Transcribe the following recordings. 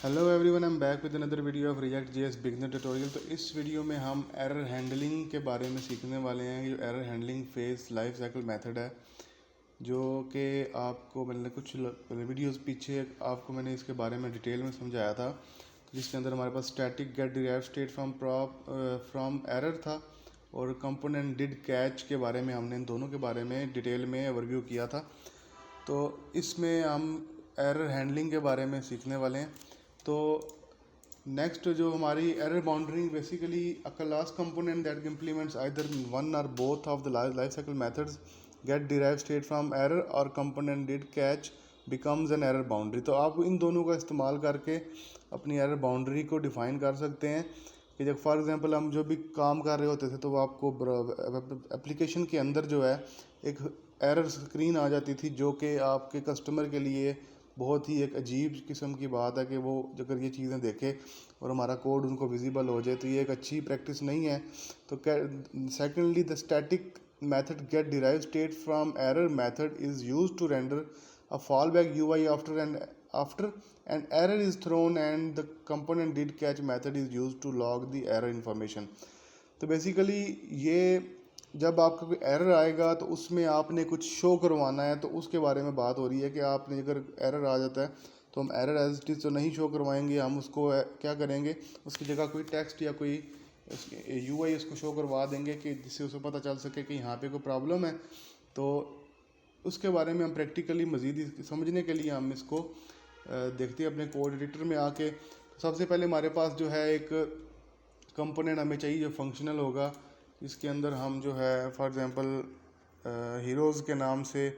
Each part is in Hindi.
Hello everyone, I am back with another video of react JS beginner tutorial. तो इस वीडियो में हम एरर हैंडलिंग के बारे में सीखने वाले हैं। जो error handling phase life cycle method है, जो कि आपको मैंने कुछ वीडियोस पीछे आपको मैंने इसके बारे में डिटेल में समझाया था, जिसके अंदर हमारे पास static get derived state from error था और कंपोनेंट डिड कैच के बारे में हमने इन दोनों के बारे में डिटेल में ओवरव्यू किया था। तो इसमें हम एरर हैंडलिंग के बारे में सीखने वाले हैं। तो नेक्स्ट जो हमारी error boundary basically a class component that implements either one or both of the lifecycle methods get derived state from error or component did catch becomes an error boundary. तो आप इन दोनों का इस्तेमाल करके अपनी एरर बाउंड्री को डिफाइन कर सकते हैं कि जब फॉर एग्जांपल हम जो भी काम कर रहे होते थे तो आपको एप्लीकेशन के अंदर जो है एक एरर स्क्रीन आ जाती थी, जो कि आपके कस्टमर के लिए बहुत ही एक अजीब किस्म की बात है कि वो अगर ये चीज़ें देखे और हमारा कोड उनको विजिबल हो जाए, तो ये एक अच्छी प्रैक्टिस नहीं है। तो secondly, the static method get derived state from error method is used to render a fallback UI after an error is thrown, and the component did catch method is used to log the error information। तो बेसिकली ये जब आपका कोई एरर आएगा तो उसमें आपने कुछ शो करवाना है, तो उसके बारे में बात हो रही है कि आपने अगर एरर आ जाता है तो हम एरर एज इट इज़ तो नहीं शो करवाएंगे, हम उसको क्या करेंगे, उसकी जगह कोई टेक्स्ट या कोई यूआई उसको शो करवा देंगे कि जिससे उसे पता चल सके कि यहाँ पे कोई प्रॉब्लम है। तो उसके बारे में हम प्रैक्टिकली मज़ीद समझने के लिए हम इसको देखते हैं अपने कोड एडिटर में आके। सबसे पहले हमारे पास जो है एक कंपोनेंट हमें चाहिए जो फंक्शनल होगा, इसके अंदर हम जो है फॉर एग्ज़ाम्पल हीरोज़ के नाम से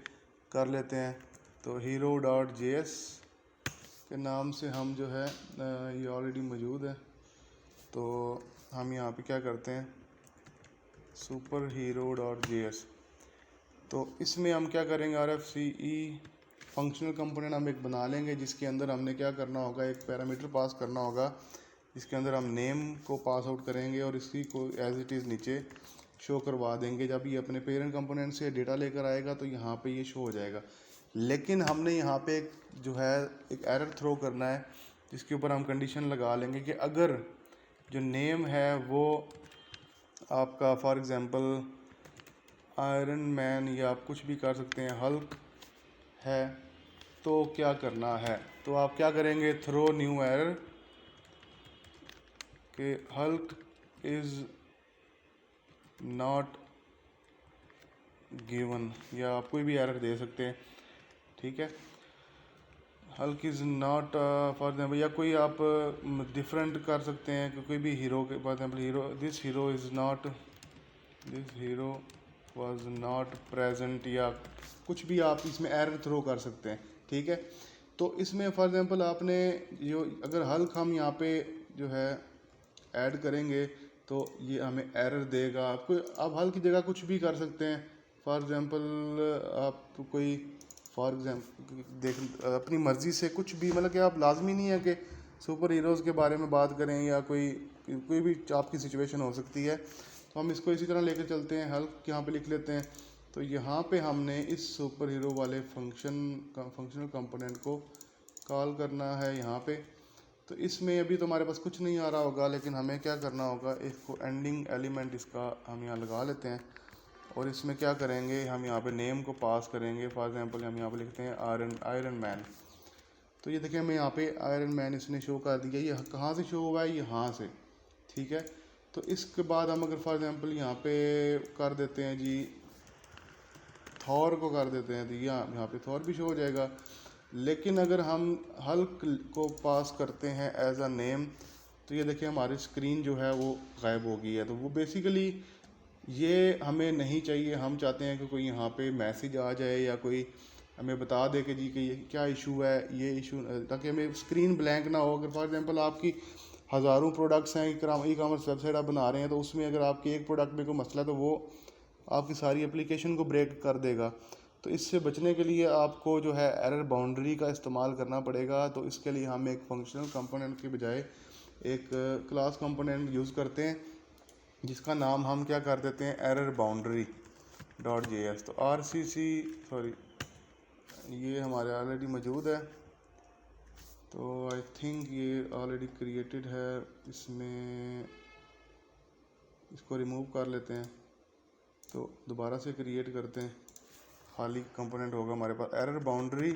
कर लेते हैं। तो हीरो डॉट जेएस के नाम से हम जो है ये ऑलरेडी मौजूद है, तो हम यहाँ पे क्या करते हैं सुपर हीरो डॉट जेएस। तो इसमें हम क्या करेंगे, RFCE फंक्शनल कंपोनेंट हम एक बना लेंगे, जिसके अंदर हमने क्या करना होगा, एक पैरामीटर पास करना होगा, इसके अंदर हम नेम को पास आउट करेंगे और इसी को एज इट इज़ नीचे शो करवा देंगे। जब ये अपने पेरेंट कंपोनेंट से डेटा लेकर आएगा तो यहाँ पे ये शो हो जाएगा। लेकिन हमने यहाँ पे एक जो है एक एरर थ्रो करना है, जिसके ऊपर हम कंडीशन लगा लेंगे कि अगर जो नेम है वो आपका फॉर एग्ज़ाम्पल आयरन मैन या आप कुछ भी कर सकते हैं, हल्क है, तो क्या करना है, तो आप क्या करेंगे, थ्रो न्यू एरर कि हल्क इज़ नॉट गिवन, या आप कोई भी एरर दे सकते हैं, ठीक है। Hulk is not for example, या कोई आप डिफरेंट कर सकते हैं कि कोई भी हीरो के for example hero this hero is not this hero was not present, या कुछ भी आप इसमें एरर थ्रो कर सकते हैं, ठीक है। तो इसमें फॉर एग्जांपल आपने जो अगर हल्क हम यहाँ पे जो है ऐड करेंगे तो ये हमें एरर देगा। आपको आप हल्क की जगह कुछ भी कर सकते हैं, फॉर एग्जांपल आप कोई फॉर एग्जाम्पल देख अपनी मर्ज़ी से कुछ भी, मतलब कि आप लाजमी नहीं है कि सुपर हीरोज़ के बारे में बात करें या कोई भी आपकी सिचुएशन हो सकती है। तो हम इसको इसी तरह लेकर चलते हैं, हल्क यहाँ पे लिख लेते हैं। तो यहाँ पे हमने इस सुपर हीरो वाले फंक्शनल कंपोनेंट को कॉल करना है यहाँ पे। तो इसमें अभी तो हमारे पास कुछ नहीं आ रहा होगा, लेकिन हमें क्या करना होगा, इसको एंडिंग एलिमेंट इसका हम यहाँ लगा लेते हैं और इसमें क्या करेंगे, हम यहाँ पे नेम को पास करेंगे। फॉर एग्जांपल हम यहाँ पे लिखते हैं आयरन मैन। तो ये देखिए हमें यहाँ पे आयरन मैन इसने शो कर दिया। ये कहाँ से शो हुआ है, यहाँ से, ठीक है। तो इसके बाद हम अगर फॉर एग्जांपल यहाँ पे कर देते हैं जी थॉर को कर देते हैं, तो यहाँ पे थॉर भी शो हो जाएगा। लेकिन अगर हम हल्क को पास करते हैं एज अ नेम, तो ये देखिए हमारी स्क्रीन जो है वो गायब हो गई है। तो वो बेसिकली ये हमें नहीं चाहिए। हम चाहते हैं कि कोई यहाँ पे मैसेज आ जाए या कोई हमें बता दे कि जी कि ये क्या इशू है, ये इशू, ताकि हमें स्क्रीन ब्लैंक ना हो। अगर फॉर एग्जांपल आपकी हज़ारों प्रोडक्ट्स हैं, ई कॉमर्स वेबसाइट आप बना रहे हैं, तो उसमें अगर आपके एक प्रोडक्ट में कोई मसला है तो वो आपकी सारी एप्लीकेशन को ब्रेक कर देगा। तो इससे बचने के लिए आपको जो है एरर बाउंड्री का इस्तेमाल करना पड़ेगा। तो इसके लिए हम एक फंक्शनल कंपोनेंट के बजाय एक क्लास कंपोनेंट यूज़ करते हैं, जिसका नाम हम क्या कर देते हैं, एरर बाउंड्री डॉट जेएस। तो RCC सॉरी ये हमारे ऑलरेडी मौजूद है। तो आई थिंक ये ऑलरेडी क्रिएटेड है, इसमें इसको रिमूव कर लेते हैं। तो दोबारा से क्रिएट करते हैं, खाली कंपोनेंट होगा हमारे पास एरर बाउंड्री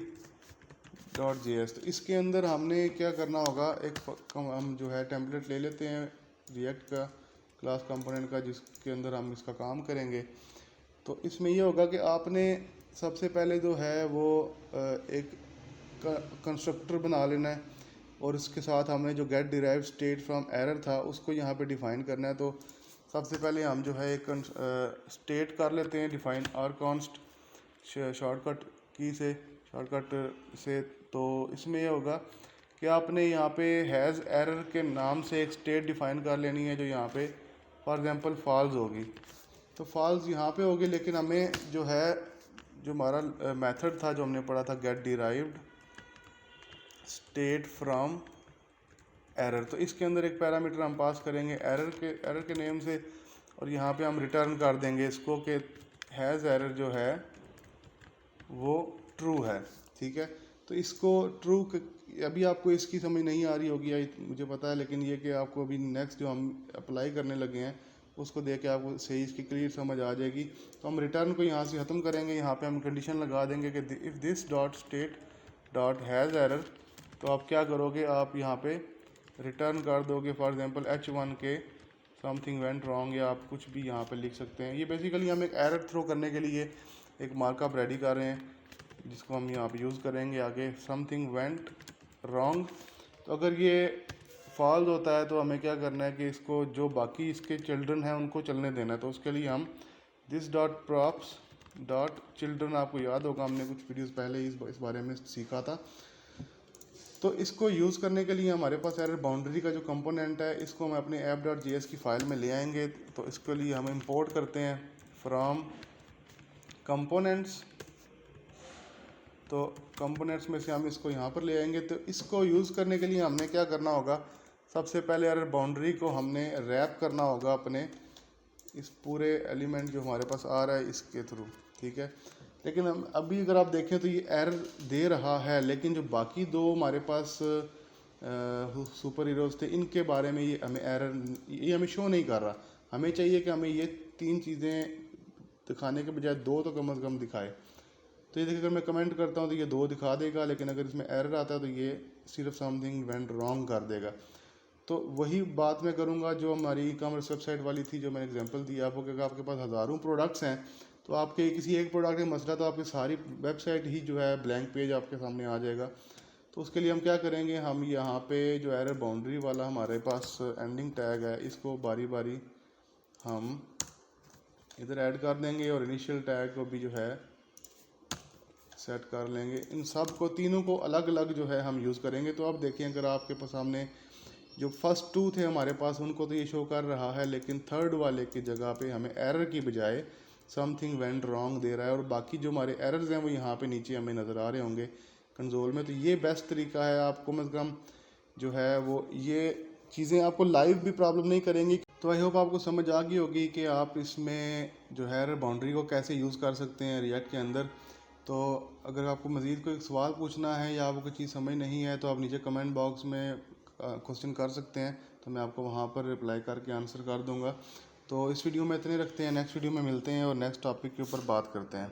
डॉट जेएस। तो इसके अंदर हमने क्या करना होगा, हम जो है टेम्पलेट ले लेते हैं रिएक्ट का क्लास कंपोनेंट का, जिसके अंदर हम इसका काम करेंगे। तो इसमें ये होगा कि आपने सबसे पहले जो है वो एक कंस्ट्रक्टर बना लेना है, और इसके साथ हमने जो get derived state from error था उसको यहाँ पे डिफ़ाइन करना है। तो सबसे पहले हम जो है एक स्टेट कर लेते हैं डिफ़ाइन और कॉन्स्ट शॉर्टकट से। तो इसमें यह होगा कि आपने यहाँ पे हैज़ एरर के नाम से एक स्टेट डिफ़ाइन कर लेनी है, जो यहाँ पे फॉर एग्जांपल फॉल्स होगी। तो फॉल्स यहाँ पे होगी, लेकिन हमें जो है जो हमारा मेथड था जो हमने पढ़ा था get derived state from error, तो इसके अंदर एक पैरामीटर हम पास करेंगे एरर के नेम से, और यहाँ पे हम रिटर्न कर देंगे इसको कि हैज़ एरर जो है वो ट्रू है। ठीक है, तो इसको ट्रू अभी आपको इसकी समझ नहीं आ रही होगी मुझे पता है, लेकिन ये कि आपको अभी नेक्स्ट जो हम अप्लाई करने लगे हैं उसको देख के आपको सही इसकी क्लियर समझ आ जाएगी। तो हम रिटर्न को यहाँ से ख़त्म करेंगे, यहाँ पे हम कंडीशन लगा देंगे कि if this dot state dot has error. तो आप क्या करोगे, आप यहाँ पे रिटर्न कर दोगे फॉर एग्जांपल H1 के समथिंग वेंट रॉन्ग, या आप कुछ भी यहाँ पे लिख सकते हैं। ये बेसिकली हम एक एरर थ्रो करने के लिए एक मार्कअप रेडी कर रहे हैं, जिसको हम यहाँ पे यूज़ करेंगे आगे, समथिंग वेंट रॉन्ग। तो अगर ये फॉल्स होता है तो हमें क्या करना है कि इसको जो बाकी इसके चिल्ड्रन हैं उनको चलने देना है। तो उसके लिए हम this dot props dot children, आपको याद होगा हमने कुछ वीडियोस पहले इस बारे में सीखा था। तो इसको यूज़ करने के लिए हमारे पास एरर बाउंड्री का जो कंपोनेंट है, इसको हम अपने app.js की फ़ाइल में ले आएंगे। तो इसके लिए हम इंपोर्ट करते हैं फ्रॉम कंपोनेंट्स। तो कंपोनेंट्स में से हम इसको यहाँ पर ले आएंगे। तो इसको यूज़ करने के लिए हमने क्या करना होगा, सबसे पहले एरर बाउंड्री को हमने रैप करना होगा अपने इस पूरे एलिमेंट जो हमारे पास आ रहा है इसके थ्रू। ठीक है, लेकिन हम अभी अगर आप देखें तो ये एरर दे रहा है, लेकिन जो बाकी दो हमारे पास सुपर हीरोज़ थे इनके बारे में ये हमें ये हमें शो नहीं कर रहा। हमें चाहिए कि हमें ये तीन चीज़ें दिखाने के बजाय दो तो कम से कम दिखाए। तो ये देखिए, अगर मैं कमेंट करता हूँ तो ये दो दिखा देगा, लेकिन अगर इसमें एरर आता है तो ये सिर्फ समथिंग वेंट रॉन्ग कर देगा। तो वही बात मैं करूँगा जो हमारी ई कॉमर्स वेबसाइट वाली थी, जो मैंने एग्जांपल दिया आपको, कि आपके पास हज़ारों प्रोडक्ट्स हैं तो आपके किसी एक प्रोडक्ट में मसला, तो आपकी सारी वेबसाइट ही जो है ब्लैंक पेज आपके सामने आ जाएगा। तो उसके लिए हम क्या करेंगे, हम यहाँ पे जो एरर बाउंड्री वाला हमारे पास एंडिंग टैग है, इसको बारी बारी हम इधर ऐड कर देंगे, और इनिशियल टैग को भी जो है सेट कर लेंगे। इन सब को तीनों को अलग अलग जो है हम यूज़ करेंगे। तो अब देखिए, अगर आपके पास सामने जो फर्स्ट टू थे हमारे पास उनको तो ये शो कर रहा है, लेकिन थर्ड वाले की जगह पे हमें एरर की बजाय समथिंग वेंट रॉन्ग दे रहा है, और बाकी जो हमारे एरर्स हैं वो यहाँ पे नीचे हमें नज़र आ रहे होंगे कंसोल में। तो ये बेस्ट तरीका है, आपको कम से कम जो है वो ये चीज़ें आपको लाइव भी प्रॉब्लम नहीं करेंगी। तो आई होप आपको समझ आ गई होगी कि आप इसमें जो है एरर बाउंड्री को कैसे यूज़ कर सकते हैं रिएक्ट के अंदर। तो अगर आपको मज़ीद कोई सवाल पूछना है या आपको कोई चीज़ समझ नहीं है तो आप नीचे कमेंट बॉक्स में क्वेश्चन कर सकते हैं, तो मैं आपको वहाँ पर रिप्लाई करके आंसर कर दूँगा। तो इस वीडियो में इतने रखते हैं, नेक्स्ट वीडियो में मिलते हैं और नेक्स्ट टॉपिक के ऊपर बात करते हैं।